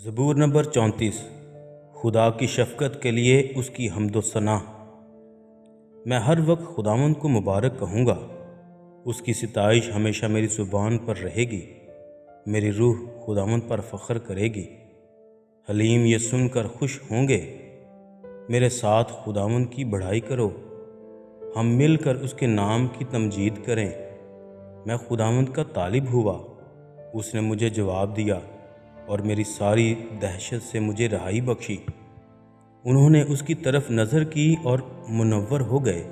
زبور نمبر 34۔ خدا کی شفقت کے لیے اس کی حمد و ثنا۔ میں ہر وقت خداوند کو مبارک کہوں گا، اس کی ستائش ہمیشہ میری زبان پر رہے گی۔ میری روح خداوند پر فخر کرے گی، حلیم یہ سن کر خوش ہوں گے۔ میرے ساتھ خداوند کی بڑائی کرو، ہم مل کر اس کے نام کی تمجید کریں۔ میں خداوند کا طالب ہوا، اس نے مجھے جواب دیا اور میری ساری دہشت سے مجھے رہائی بخشی۔ انہوں نے اس کی طرف نظر کی اور منور ہو گئے،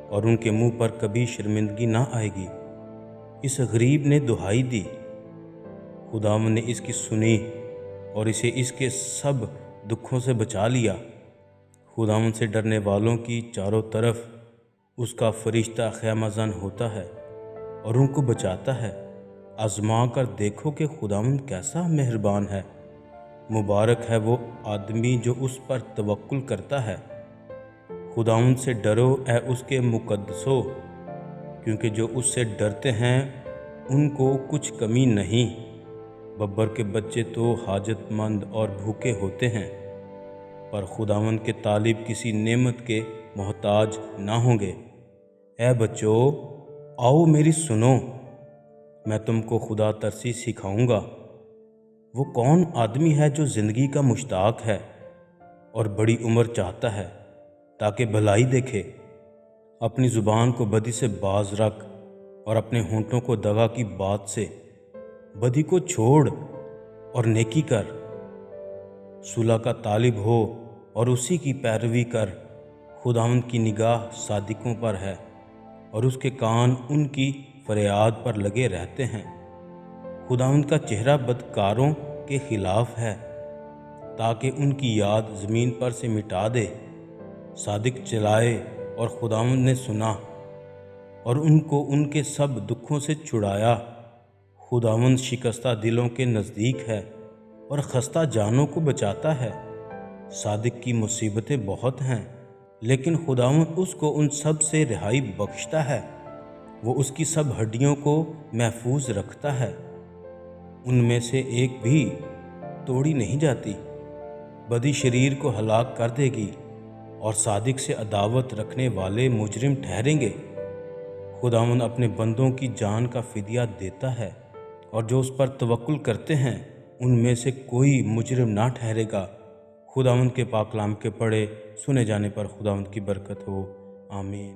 اور ان کے منہ پر کبھی شرمندگی نہ آئے گی۔ اس غریب نے دہائی دی، خداوند نے اس کی سنی اور اسے اس کے سب دکھوں سے بچا لیا۔ خداوند سے ڈرنے والوں کی چاروں طرف اس کا فرشتہ خیمہ زن ہوتا ہے اور ان کو بچاتا ہے۔ آزما کر دیکھو کہ خداوند کیسا مہربان ہے۔ مبارک ہے وہ آدمی جو اس پر توکل کرتا ہے۔ خداوند سے ڈرو اے اس کے مقدسو، کیونکہ جو اس سے ڈرتے ہیں ان کو کچھ کمی نہیں۔ ببر کے بچے تو حاجت مند اور بھوکے ہوتے ہیں، پر خداوند کے طالب کسی نعمت کے محتاج نہ ہوں گے۔ اے بچو، آؤ میری سنو، میں تم کو خدا ترسی سکھاؤں گا۔ وہ کون آدمی ہے جو زندگی کا مشتاق ہے اور بڑی عمر چاہتا ہے تاکہ بھلائی دیکھے؟ اپنی زبان کو بدی سے باز رکھ اور اپنے ہونٹوں کو دغا کی بات سے۔ بدی کو چھوڑ اور نیکی کر، صلح کا طالب ہو اور اسی کی پیروی کر۔ خداوند کی نگاہ صادقوں پر ہے اور اس کے کان ان کی فریاد پر لگے رہتے ہیں۔ خداوند کا چہرہ بدکاروں کے خلاف ہے، تاکہ ان کی یاد زمین پر سے مٹا دے۔ صادق چلائے اور خداوند نے سنا اور ان کو ان کے سب دکھوں سے چھڑایا۔ خداوند شکستہ دلوں کے نزدیک ہے اور خستہ جانوں کو بچاتا ہے۔ صادق کی مصیبتیں بہت ہیں، لیکن خداوند اس کو ان سب سے رہائی بخشتا ہے۔ وہ اس کی سب ہڈیوں کو محفوظ رکھتا ہے، ان میں سے ایک بھی توڑی نہیں جاتی۔ بدی شریر کو ہلاک کر دے گی اور صادق سے عداوت رکھنے والے مجرم ٹھہریں گے۔ خداوند اپنے بندوں کی جان کا فدیہ دیتا ہے، اور جو اس پر توکل کرتے ہیں ان میں سے کوئی مجرم نہ ٹھہرے گا۔ خداوند کے پاک کلام کے پڑھے سنے جانے پر خداوند کی برکت ہو، آمین۔